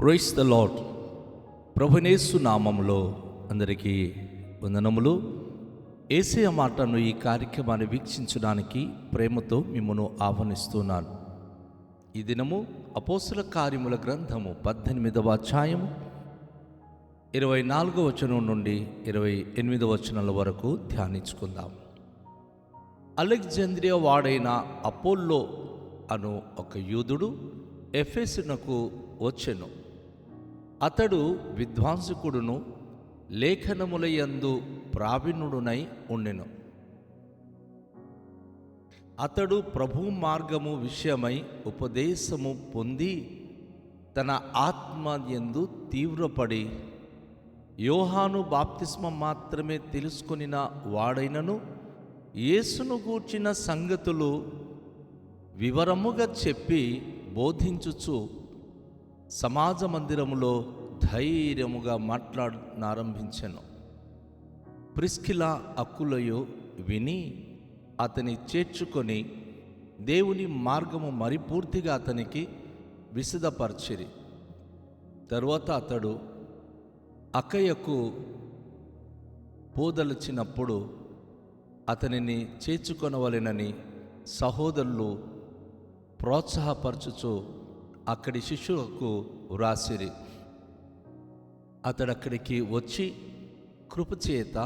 Praise the lord. ప్రభునేసు నామములో అందరికీ వందనములు. యేసయ్య మాటను ఈ కార్యక్రమాన్ని వీక్షించడానికి ప్రేమతో మిమ్మల్ని ఆహ్వానిస్తున్నాను. ఈ దినము అపోస్తల కార్యముల గ్రంథము 18వ అధ్యాయము 24వ వచనం నుండి 28వ వచనాల వరకు ధ్యానించుకుందాం. అలెగ్జాంద్రియా వాడైన అపోల్లో అను ఒక యూదుడు ఎఫెసునకు వచ్చెను. అతడు విద్వాంసకుడును లేఖనములయందు ప్రావీణుడునై ఉండెను. అతడు ప్రభు మార్గము విషయమై ఉపదేశము పొంది తన ఆత్మయందు తీవ్రపడి యోహాను బాప్తిస్మం మాత్రమే తెలుసుకొనిన వాడైనను యేసును గూర్చిన సంగతులు వివరముగా చెప్పి బోధించుచు సమాజ మందిరములో ధైర్యముగా మాట్లాడనారంభించెను. ప్రిస్కిల అకులయు విని అతని చేర్చుకొని దేవుని మార్గము మరిపూర్తిగా అతనికి విశదపరచిరి. తరువాత అతడు అకయకు పోదలచినప్పుడు అతనిని చేర్చుకొనవలెనని సహోదరులు ప్రోత్సాహపరచుచు అక్కడి శిష్యులకు వ్రాసిరి. అతడక్కడికి వచ్చి కృపచేత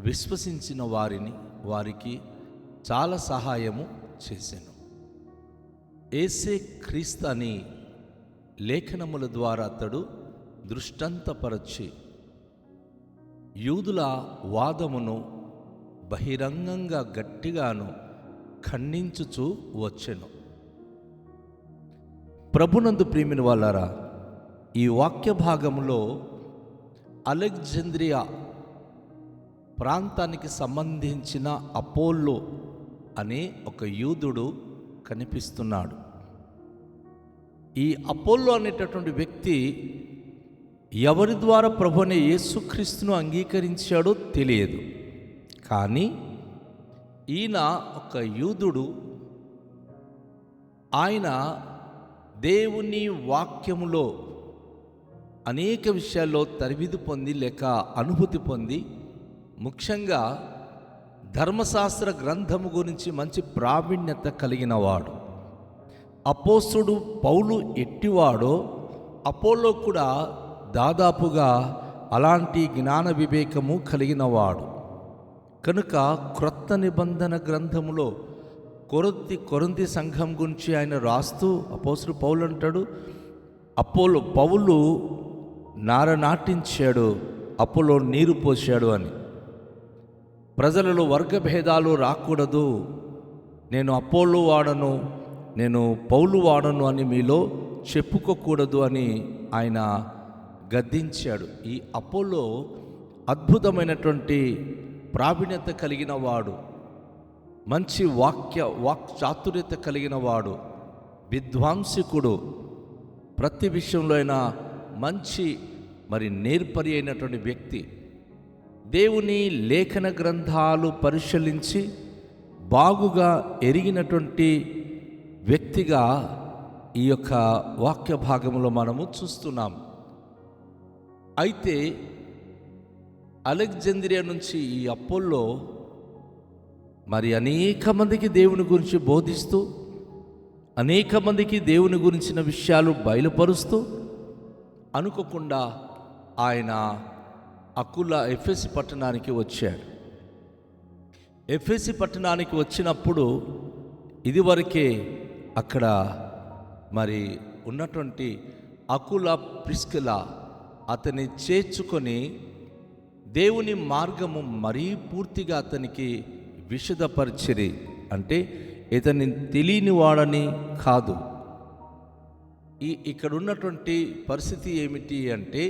విశ్వసించిన వారికి చాలా సహాయము చేశాను. యేసే క్రీస్తు అని లేఖనముల ద్వారా అతడు దృష్టాంతపరచి యూదుల వాదమును బహిరంగంగా గట్టిగాను ఖండించుచూ వచ్చెను. ప్రభునందు ప్రియమైన వాళ్ళారా, ఈ వాక్య భాగంలో అలెగ్జాంద్రియా ప్రాంతానికి సంబంధించిన అపోల్లో అనే ఒక యూదుడు కనిపిస్తున్నాడు. ఈ అపోల్లో అనేటటువంటి వ్యక్తి ఎవరి ద్వారా ప్రభువైన యేసుక్రీస్తును అంగీకరించాడో తెలియదు. కానీ ఈయన ఒక యూదుడు. ఆయన దేవుని వాక్యములో అనేక విషయాల్లో తరబిదు పొంది లేక అనుభూతి పొంది, ముఖ్యంగా ధర్మశాస్త్ర గ్రంథము గురించి మంచి ప్రావీణ్యత కలిగిన వాడు. అపోస్తలుడు పౌలు ఎట్టివాడో అపోల్లో కూడా దాదాపుగా అలాంటి జ్ఞాన వివేకము కలిగిన వాడు. కనుక క్రొత్త నిబంధన గ్రంథములో కొరింథీ సంఘం గురించి ఆయన రాస్తూ అపోస్తలుడు పౌలు అంటాడు, పౌలు నార నాటించాడు, అపోలో నీరు పోసాడు అని. ప్రజలలో వర్గభేదాలు రాకూడదు, నేను అపోలో వాడను, నేను పౌలు వాడను అని మీలో చెప్పుకోకూడదు అని ఆయన గద్దించాడు. ఈ అపోలో అద్భుతమైనటువంటి ప్రావీణ్యత కలిగిన వాడు, మంచి వాక్ చాతుర్యత కలిగిన వాడు, విద్వాంసకుడు, ప్రతి విషయంలో అయినా మంచి నేర్పరి అయినటువంటి వ్యక్తి. దేవుని లేఖన గ్రంథాలు పరిశీలించి బాగుగా ఎరిగినటువంటి వ్యక్తిగా ఈ యొక్క వాక్య భాగంలో మనము చూస్తున్నాం. అయితే అలెగ్జాంద్రియా నుంచి ఈ అపోల్లో అనేక మందికి దేవుని గురించి బోధిస్తూ, అనేక మందికి దేవుని గురించిన విషయాలు బయలుపరుస్తూ, అనుకోకుండా ఆయన ఎఫెసు పట్టణానికి వచ్చాడు. ఎఫెసు పట్టణానికి వచ్చినప్పుడు ఇదివరకే అక్కడ ఉన్నటువంటి అకుల ప్రిస్కిల అతన్ని చేర్చుకొని దేవుని మార్గము మరీ పూర్తిగా అతనికి విశదపరిచిరి. అంటే ఇతన్ని తెలియని వాడని కాదు. ఇక్కడ ఉన్నటువంటి పరిస్థితి ఏమిటి అంటే,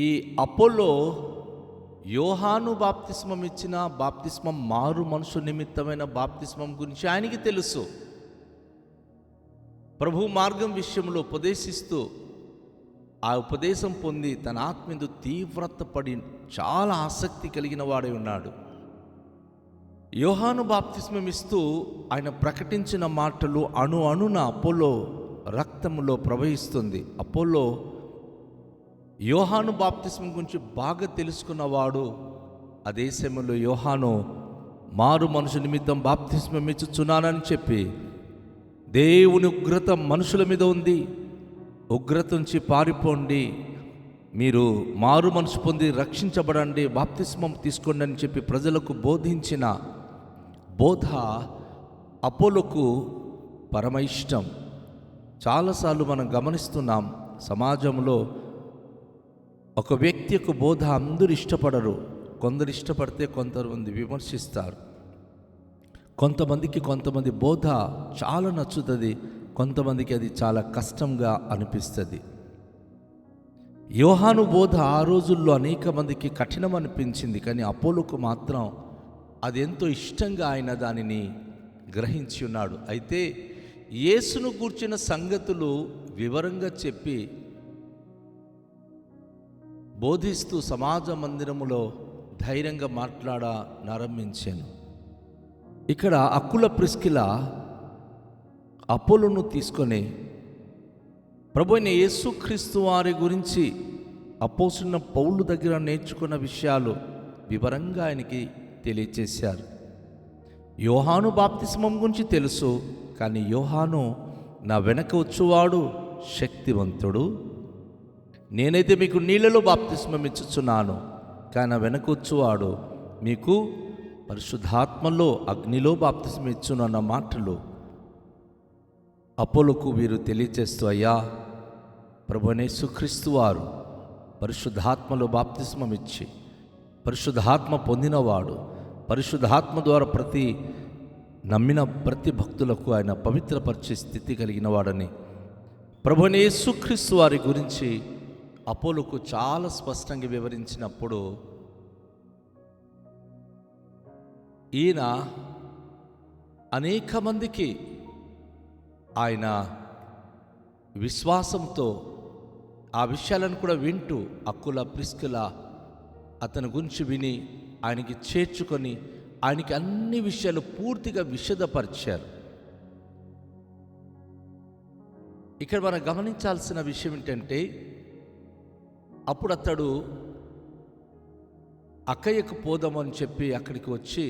ఈ అపోల్లో యోహాను బాప్తిస్మం ఇచ్చిన బాప్తిస్మం మారు మనసు నిమిత్తమైన బాప్తిస్మం గురించి ఆయనకి తెలుసు. ప్రభు మార్గం విషయంలో ఉపదేశిస్తూ ఆ ఉపదేశం పొంది తన ఆత్మీయందు తీవ్రత పడి చాలా ఆసక్తి కలిగిన వాడై ఉన్నాడు. యోహాను బాప్తిస్మం ఇస్తూ ఆయన ప్రకటించిన మాటలు అణున అపోలో రక్తములో ప్రవహిస్తుంది. అపోల్లో యోహాను బాప్తిస్మం గురించి బాగా తెలుసుకున్నవాడు. అదే సమయంలో యోహాను మారు మనుషు నిమిత్తం బాప్తిస్మం ఇచ్చుచున్నానని చెప్పి, దేవుని ఉగ్రత మనుషుల మీద ఉంది, ఉగ్రత నుంచి పారిపోండి, మీరు మారు మనసు పొంది రక్షించబడండి, బాప్తిస్మం తీసుకోండి అని చెప్పి ప్రజలకు బోధించిన బోధ అపోలోకు పరమ ఇష్టం. చాలాసార్లు మనం గమనిస్తున్నాం, సమాజంలో ఒక వ్యక్తి యొక్క బోధ అందరూ ఇష్టపడరు. కొందరు ఇష్టపడితే కొంతమంది విమర్శిస్తారు. కొంతమంది బోధ చాలా నచ్చుతుంది, కొంతమందికి అది చాలా కష్టంగా అనిపిస్తుంది. యోహాను బోధ ఆ రోజుల్లో అనేక మందికి కఠినం అనిపించింది, కానీ అపోలోకు మాత్రం అది ఎంతో ఇష్టంగా ఆయన దానిని గ్రహించి ఉన్నాడు. అయితే యేసును గూర్చిన సంగతులు వివరంగా చెప్పి బోధిస్తూ సమాజ మందిరములో ధైర్యంగా మాట్లాడారంభించాను. ఇక్కడ అకుల ప్రిస్కిల అపోలోను తీసుకొని ప్రభువైన యేసుక్రీస్తు వారి గురించి అపోస్తులైన పౌలు దగ్గర నేర్చుకున్న విషయాలు వివరంగా ఆయనకి తెలియచేశారు. యోహాను బాప్తిస్మం గురించి తెలుసు, కానీ యోహాను నా వెనక వచ్చువాడు శక్తివంతుడు, నేనైతే మీకు నీళ్ళలో బాప్తిస్మం ఇచ్చుచున్నాను, కానీ నా వెనక వచ్చువాడు మీకు పరిశుద్ధాత్మలో అగ్నిలో బాప్తిస్మం ఇచ్చును అన్న మాటలు అపోలోకు వీరు తెలియచేస్తూ, అయ్యా ప్రభువైన యేసుక్రీస్తు వారు పరిశుద్ధాత్మలో బాప్తిస్మం ఇచ్చి పరిశుద్ధాత్మ పొందినవాడు, పరిశుద్ధాత్మ ద్వారా నమ్మిన ప్రతి భక్తులకు ఆయన పవిత్రపరిచే స్థితి కలిగిన వాడని ప్రభువైన యేసుక్రీస్తు వారి గురించి అపోలోకు చాలా స్పష్టంగా వివరించినప్పుడు ఈయన అనేక మందికి ఆయన విశ్వాసంతో ఆ విషయాలను కూడా వింటూ అకుల ప్రిస్కిల అతని గురించి విని ఆయనకి చేర్చుకొని ఆయనకి అన్ని విషయాలు పూర్తిగా విశదపరిచారు. ఇక్కడ మనం గమనించాల్సిన విషయం ఏంటంటే, అప్పుడు అతడు అక్కయ్యకు పోదామని చెప్పి అక్కడికి వచ్చి,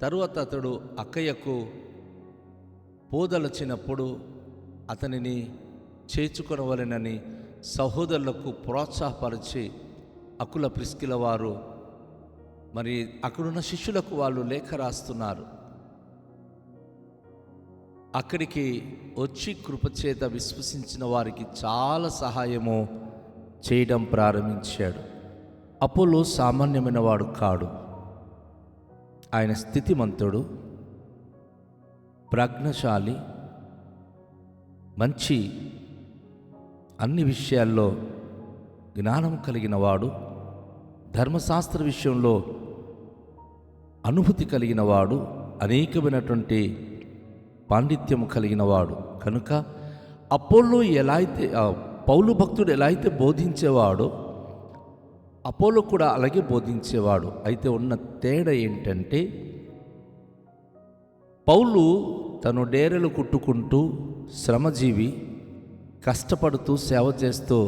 తరువాత అతడు అక్కయ్యకు పోదలచినప్పుడు అతనిని చేర్చుకొనవలెనని సహోదరులకు ప్రోత్సాహపరిచి అకుల ప్రిస్కిల వారు మరి అక్కడున్న శిష్యులకు వాళ్ళు లేఖ రాస్తున్నారు. అక్కడికి వచ్చి కృపచేత విశ్వసించిన వారికి చాలా సహాయము చేయడం ప్రారంభించాడు. అపోలో సామాన్యమైన వాడు కాడు, ఆయన స్థితిమంతుడు, ప్రజ్ఞశాలి, మంచి అన్ని విషయాల్లో జ్ఞానం కలిగిన వాడు, ధర్మశాస్త్ర విషయంలో అనుభూతి కలిగిన వాడు, అనేకమైనటువంటి పాండిత్యము కలిగిన వాడు. కనుక అపోలో పౌలు భక్తుడు ఎలా అయితే బోధించేవాడో అపోలో కూడా అలాగే బోధించేవాడు. అయితే ఉన్న తేడా ఏంటంటే, పౌలు తను డేరెలు కుట్టుకుంటూ శ్రమజీవి, కష్టపడుతూ సేవ చేస్తూ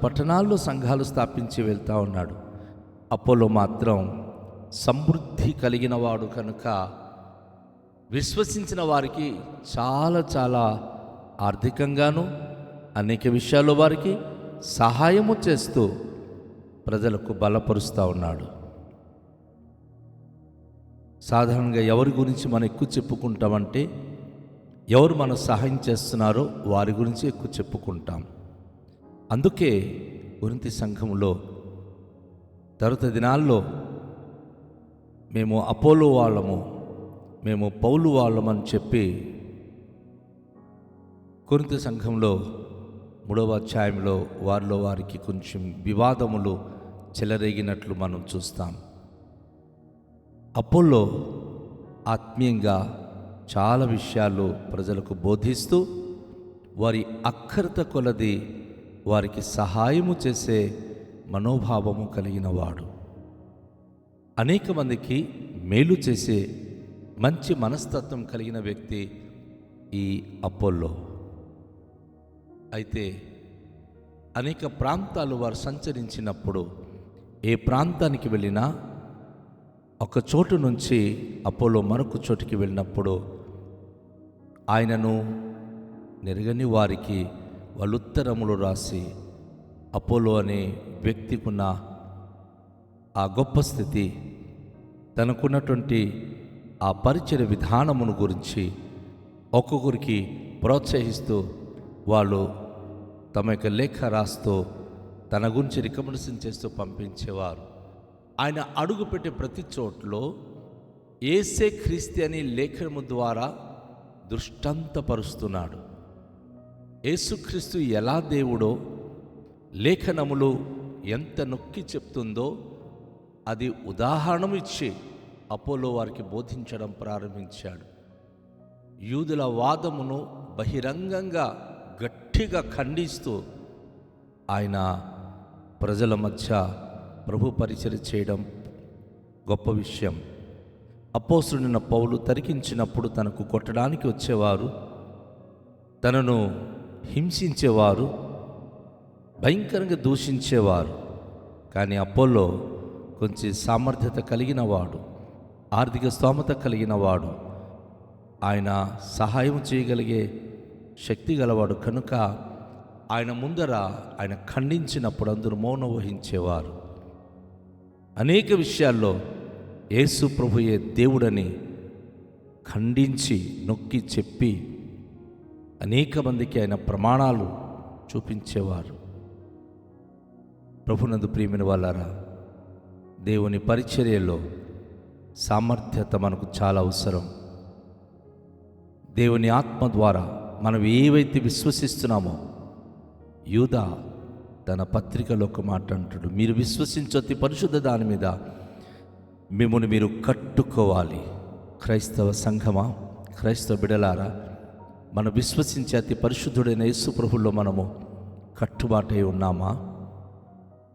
పట్టణాల్లో సంఘాలు స్థాపించి వెళ్తూ ఉన్నాడు. అపోలో మాత్రం సమృద్ధి కలిగిన వాడు కనుక విశ్వసించిన వారికి చాలా ఆర్థికంగాను అనేక విషయాల్లో వారికి సహాయము చేస్తూ ప్రజలకు బలపరుస్తూ ఉన్నాడు. సాధారణంగా ఎవరి గురించి మనం ఎక్కువ చెప్పుకుంటామంటే, ఎవరు మనకు సహాయం చేస్తున్నారో వారి గురించి ఎక్కువ చెప్పుకుంటాం. అందుకే కొరింథీ సంఘంలో తరువాత దినాల్లో మేము అపోలో వాళ్ళము, మేము పౌలు వాళ్ళమని చెప్పి కొరింథీ సంఘంలో 3వ అధ్యాయంలో వారికి కొంచెం వివాదములు చెలరేగినట్లు మనం చూస్తాం. అపోలో ఆత్మీయంగా చాలా విషయాలు ప్రజలకు బోధిస్తూ వారి అక్కరత కొలది వారికి సహాయము చేసే మనోభావము కలిగిన వాడు, అనేక మందికి మేలు చేసే మంచి మనస్తత్వం కలిగిన వ్యక్తి ఈ అపోల్లో. అయితే అనేక ప్రాంతాలు వారు సంచరించినప్పుడు ఏ ప్రాంతానికి వెళ్ళినా ఒక చోటు నుంచి అపోలో మరొక చోటుకి వెళ్ళినప్పుడు ఆయనను నెరగని వారికి వాళ్ళు ఉత్తరములు రాసి అపోలో అనే వ్యక్తికి ఉన్న ఆ గొప్ప స్థితి, తనకున్నటువంటి ఆ పరిచయ విధానమును గురించి ఒక్కొక్కరికి ప్రోత్సహిస్తూ వాళ్ళు తమ యొక్క లేఖ రాస్తూ తన గురించి రికమెండేషన్ చేస్తూ పంపించేవారు. ఆయన అడుగుపెట్టే ప్రతి చోట్లో యేసే క్రీస్తు అని లేఖనము ద్వారా దృష్టాంతపరుస్తున్నాడు. యేసుక్రీస్తు ఎలా దేవుడో లేఖనములు ఎంత నొక్కి చెప్తుందో అది ఉదాహరణం ఇచ్చి అపోలో వారికి బోధించడం ప్రారంభించాడు. యూదుల వాదమును బహిరంగంగా గట్టిగా ఖండిస్తూ ఆయన ప్రజల మధ్య ప్రభు పరిచర్య చేయడం గొప్ప విషయం. అపోస్తుడైన పౌలు తరికించినప్పుడు తనకు కొట్టడానికి వచ్చేవారు, తనను హింసించేవారు, భయంకరంగా దూషించేవారు. కానీ అపోల్లో కొంచెం సామర్థ్యత కలిగిన వాడు, ఆర్థిక స్తోమత కలిగిన వాడు, ఆయన సహాయం చేయగలిగే శక్తి గలవాడు కనుక ఆయన ముందర ఆయన ఖండించినప్పుడు అందరూ మౌనం వహించేవారు. అనేక విషయాల్లో యేసు ప్రభుయే దేవుడని ఖండించి నొక్కి చెప్పి అనేక మందికి ఆయన ప్రమాణాలు చూపించేవారు. ప్రభునందు ప్రియమైన వాళ్ళారా, దేవుని పరిచర్యలో సామర్థ్యత మనకు చాలా అవసరం. దేవుని ఆత్మ ద్వారా మనం ఏవైతే విశ్వసిస్తున్నామో, యూదా తన పత్రికలో ఒక మాట అంటాడు, మీరు విశ్వసించే అతి పరిశుద్ధ దాని మీద మిమ్మల్ని మీరు కట్టుకోవాలి. క్రైస్తవ సంఘమా, క్రైస్తవ బిడలారా, మనం విశ్వసించే అతి పరిశుద్ధుడైన యేసు ప్రభుల్లో మనము కట్టుబాటై ఉన్నామా?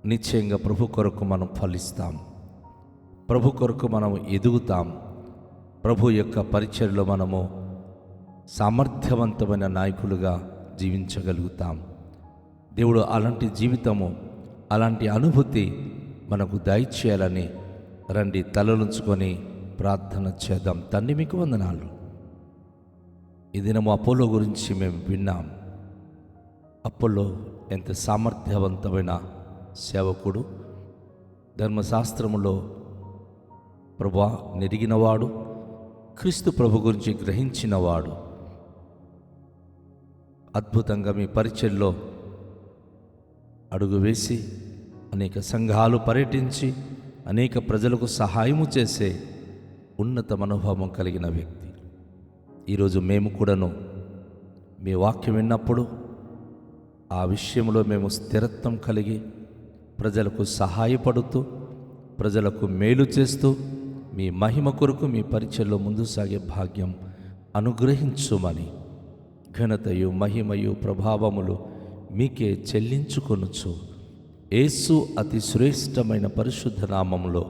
నిశ్చయంగా ప్రభు కొరకు మనం ఫలిస్తాం, ప్రభు కొరకు మనం ఎదుగుతాం, ప్రభు యొక్క పరిచర్యలో మనము సామర్థ్యవంతమైన నాయకులుగా జీవించగలుగుతాం. దేవుడు అలాంటి జీవితము, అలాంటి అనుభూతి మనకు దయచేయాలని రండి తలలుంచుకొని ప్రార్థన చేద్దాం. తండ్రి, మీకు వందనాలు. ఈ దినము అపోలో గురించి మేము విన్నాం. అపోలో ఎంత సామర్థ్యవంతమైన సేవకుడు, ధర్మశాస్త్రములో ప్రభువా నెరిగినవాడు, క్రీస్తు ప్రభు గురించి గ్రహించినవాడు. అద్భుతంగా మీ పరిచర్యలో అడుగు వేసి అనేక సంఘాలు పర్యటించి అనేక ప్రజలకు సహాయము చేసే ఉన్నత మనోభావం కలిగిన వ్యక్తి. ఈరోజు మేము కూడాను మీ వాక్యం విన్నప్పుడు ఆ విషయంలో మేము స్థిరత్వం కలిగి ప్రజలకు సహాయపడుతూ ప్రజలకు మేలు చేస్తూ మీ మహిమ కొరకు మీ పరిచర్యలో ముందు సాగే భాగ్యం అనుగ్రహించుమని ఘనతయు మహిమయు ప్రభావములు మీకే చెల్లించుకొనుచు యేసు అతి శ్రేష్టమైన పరిశుద్ధ నామములో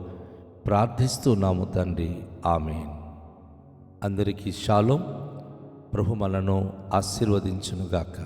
ప్రార్థిస్తున్నాము తండ్రి, ఆమేన్. అందరికీ షాలోం. ప్రభు మనను ఆశీర్వదించునుగాక.